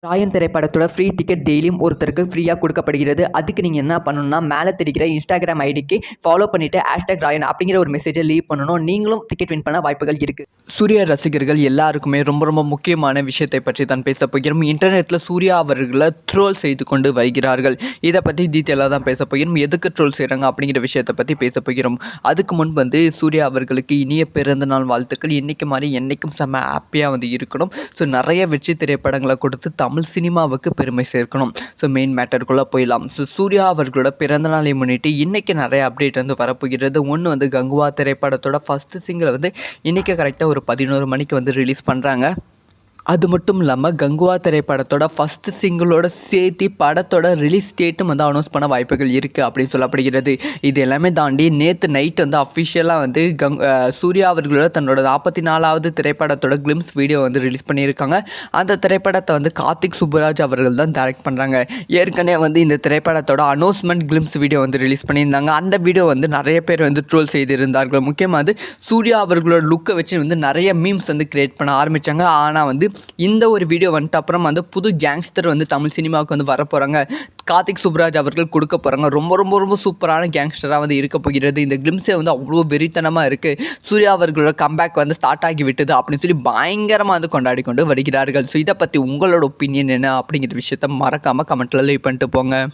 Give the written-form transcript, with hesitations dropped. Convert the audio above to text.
ராயன் திரைப்படத்தோட free ticket டெய்லியும் ஒருத்தருக்கு ஃப்ரீயாக கொடுக்கப்படுகிறது. அதுக்கு நீங்கள் என்ன பண்ணணும்னா, மேலே தெரிகிற இன்ஸ்டாகிராம் ஐடிக்கு ஃபாலோ பண்ணிவிட்டு #ராயன் அப்படிங்கிற ஒரு மெசேஜை லீவ் பண்ணணும். நீங்களும் டிக்கெட் வின் பண்ண வாய்ப்புகள் இருக்குது. சூர்யா ரசிகர்கள் எல்லாருக்குமே ரொம்ப ரொம்ப முக்கியமான விஷயத்தை பற்றி தான் பேச போகிறோம். இன்டர்நெட்டில் சூர்யா அவர்களை ட்ரோல் செய்து கொண்டு வருகிறார்கள். இதை பற்றி டீட்டெயிலாக தான் பேச போகிறோம். எதுக்கு ட்ரோல் செய்கிறாங்க அப்படிங்கிற விஷயத்தை பற்றி பேச போகிறோம். அதுக்கு முன்பு சூர்யா அவர்களுக்கு இனிய பிறந்தநாள் வாழ்த்துக்கள். இன்றைக்கு மாதிரி என்றைக்கும் செம்ம ஹாப்பியாக இருக்கணும். ஸோ நிறைய வெற்றி திரைப்படங்களை கொடுத்து தமிழ் சினிமாவுக்கு பெருமை சேர்க்கணும். ஸோ மெயின் மேட்டருக்குள்ளே போயிடலாம். ஸோ சூர்யா அவர்களோட பிறந்தநாளை முன்னிட்டு இன்றைக்கி நிறைய அப்டேட் வரப்போகிறது. ஒன்று கங்குவா திரைப்படத்தோட ஃபஸ்ட்டு சிங்கிள் இன்றைக்கி கரெக்டாக ஒரு 11 மணிக்கு ரிலீஸ் பண்ணுறாங்க. அது மட்டும் இல்லாமல் கங்குவா திரைப்படத்தோட ஃபஸ்ட்டு சிங்கிளோட சேர்த்து படத்தோட ரிலீஸ் டேட்டும் அனௌன்ஸ் பண்ண வாய்ப்புகள் இருக்குது அப்படின்னு சொல்லப்படுகிறது. இது எல்லாமே தாண்டி நேற்று நைட் அஃபிஷியலாக சூர்யா அவர்களோட தன்னோட 44வது திரைப்படத்தோட கிளிம்ஸ் வீடியோ ரிலீஸ் பண்ணியிருக்காங்க. அந்த திரைப்படத்தை கார்த்திக் சுப்புராஜ் அவர்கள் தான் டைரக்ட் பண்ணுறாங்க. ஏற்கனவே இந்த திரைப்படத்தோட அனௌன்ஸ்மெண்ட் கிளிம்ஸ் வீடியோ ரிலீஸ் பண்ணியிருந்தாங்க. அந்த வீடியோ நிறைய பேர் ட்ரோல் செய்திருந்தார்கள். முக்கியமாக சூர்யா அவர்களோட லுக்கை வச்சு நிறைய மீம்ஸ் கிரியேட் பண்ண ஆரம்பித்தாங்க. ஆனால் இந்த ஒரு வீடியோ அப்புறம் புது கேங்ஸ்டர் தமிழ் சினிமாவுக்கு வர போகிறாங்க. கார்த்திக் சுப்புராஜ் அவர்கள் கொடுக்க போகிறாங்க. ரொம்ப ரொம்ப ரொம்ப சூப்பரான கேங்ஸ்டராக இருக்க போகிறது. இந்த கிளிம்ஸே அவ்வளோ வெறித்தனமாக இருக்குது. சூர்யா அவர்களோட கம்பேக் ஸ்டார்ட் ஆகி விட்டது அப்படின்னு சொல்லி பயங்கரமாக கொண்டாடி கொண்டு வருகிறார்கள். ஸோ இதை பற்றி உங்களோட ஒப்பீனியன் என்ன அப்படிங்கிற விஷயத்த மறக்காமல் கமெண்ட்டில் லீவ் பண்ணிட்டு போங்க.